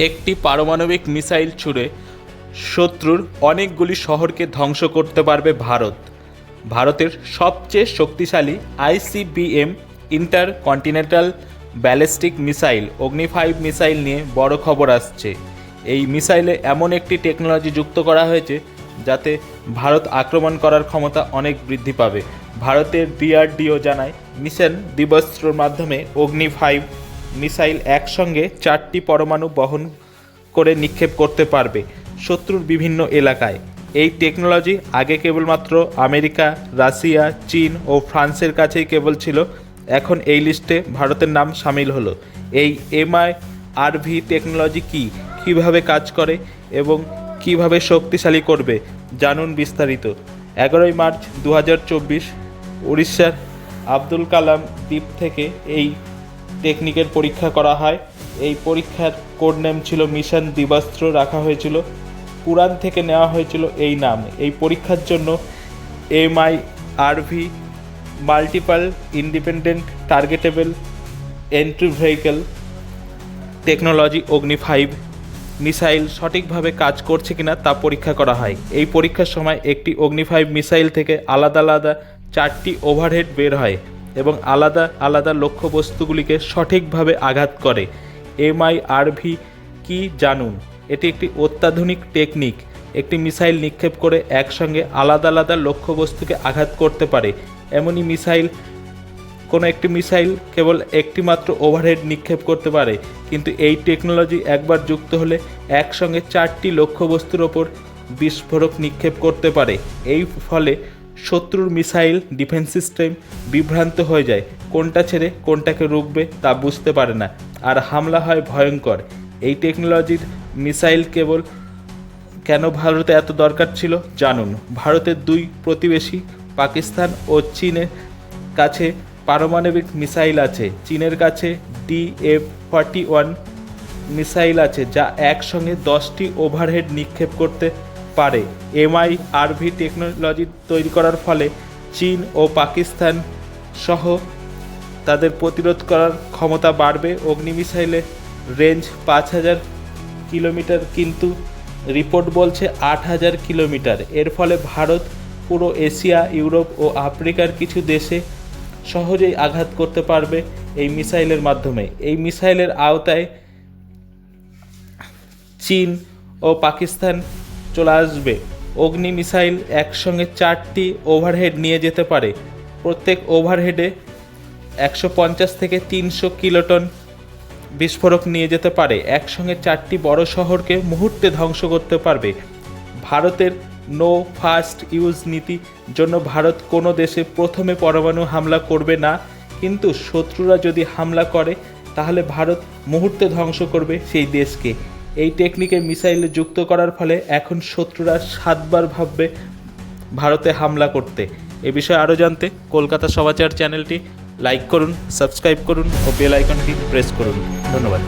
একটি পারমাণবিক মিসাইল ছুড়ে শত্রুর অনেকগুলি শহরকে ধ্বংস করতে পারবে ভারত। ভারতের সবচেয়ে শক্তিশালী ICBM intercontinental ballistic missile Agni five missile নিয়ে বড় খবর আসছে। এই মিসাইলে এমন একটি টেকনোলজি যুক্ত করা হয়েছে যাতে ভারত আক্রমণ করার ক্ষমতা অনেক বৃদ্ধি পাবে। ভারতের ডিআরডিও জানায় মিশন দিবস্ত্রর মাধ্যমে অগ্নি-5 মিসাইল একসঙ্গে 4টি পরমাণু বহন করে নিক্ষেপ করতে পারবে শত্রুর বিভিন্ন এলাকায়। এই টেকনোলজি আগে কেবলমাত্র আমেরিকা, রাশিয়া, চীন ও ফ্রান্সের কাছেই কেবল ছিল। এখন এই লিস্টে ভারতের নাম সামিল হলো। এই এমআইআরভি টেকনোলজি কীভাবে কাজ করে এবং কিভাবে শক্তিশালী করবে জানুন বিস্তারিত। 11 মার্চ 2024 উড়িষ্যার আব্দুল কালাম দ্বীপ থেকে এই টেকনিকের পরীক্ষা করা হয়। এই পরীক্ষার কোড নেম ছিল মিশন দিবস্ত্র রাখা হয়েছিল। পুরাণ থেকে নেওয়া হয়েছিল এই নাম। এই পরীক্ষার জন্য MIRV multiple independent targetable entry vehicle technology Agni five missile সঠিকভাবে কাজ করছে কিনা তা পরীক্ষা করা হয়। এই পরীক্ষার সময় একটি অগ্নি-5 মিসাইল থেকে আলাদা আলাদা 4টি ওভারহেড বের হয় এবং আলাদা আলাদা লক্ষ্যবস্তুগুলিকে সঠিকভাবে আঘাত করে। এমআইআরভি কি জানুন। এটি একটি অত্যাধুনিক টেকনিক। একটি মিসাইল নিক্ষেপ করে একসঙ্গে আলাদা আলাদা লক্ষ্যবস্তুকে আঘাত করতে পারে। এমনই মিসাইল কোনো একটি মিসাইল কেবল একটি মাত্র ওভারহেড নিক্ষেপ করতে পারে, কিন্তু এই টেকনোলজি একবার যুক্ত হলে একসঙ্গে 4টি লক্ষ্যবস্তুর ওপর বিস্ফোরক নিক্ষেপ করতে পারে। এই ফলে শত্রুর মিসাইল ডিফেন্স সিস্টেম বিভ্রান্ত হয়ে যায়, কোনটা ছেড়ে কোনটাকে রুখবে তা বুঝতে পারে না, আর হামলা হয় ভয়ঙ্কর। এই টেকনোলজির মিসাইল কেন ভারতে এত দরকার ছিল জানুন। ভারতের দুই প্রতিবেশী পাকিস্তান ও চীনের কাছে পারমাণবিক মিসাইল আছে। চীনের কাছে DF-41 মিসাইল আছে যা একসঙ্গে 10টি ওভারহেড নিক্ষেপ করতে পারে। এমআইআরভি টেকনোলজি তৈরি করার ফলে চীন ও পাকিস্তান সহ তাদের প্রতিরোধ করার ক্ষমতা বাড়বে। অগ্নি মিসাইলের রেঞ্জ 5000 কিলোমিটার, কিন্তু রিপোর্ট বলছে 8000 কিলোমিটার। এর ফলে ভারত পুরো এশিয়া, ইউরোপ ও আফ্রিকার কিছু দেশে সহজেই আঘাত করতে পারবে এই মিসাইলের মাধ্যমে। এই মিসাইলের আওতায় চীন ও পাকিস্তান চলে আসবে। অগ্নি মিসাইল একসঙ্গে 4টি ওভারহেড নিয়ে যেতে পারে। প্রত্যেক ওভারহেডে 150 থেকে 300 কিলোটন বিস্ফোরক নিয়ে যেতে পারে। একসঙ্গে 4টি বড় শহরকে মুহূর্তে ধ্বংস করতে পারবে। ভারতের নো ফার্স্ট ইউজ নীতি জন্য ভারত কোনো দেশে প্রথমে পরমাণু হামলা করবে না, কিন্তু শত্রুরা যদি হামলা করে তাহলে ভারত মুহূর্তে ধ্বংস করবে সেই দেশকে। এই টেকনিকে মিসাইলে যুক্ত করার ফলে এখন শত্রুরা 7 বার ভাববে ভারতে হামলা করতে। এ বিষয়ে আরও জানতে কলকাতা সমাচার চ্যানেলটি লাইক করুন, সাবস্ক্রাইব করুন ও বেল আইকনটি প্রেস করুন। ধন্যবাদ।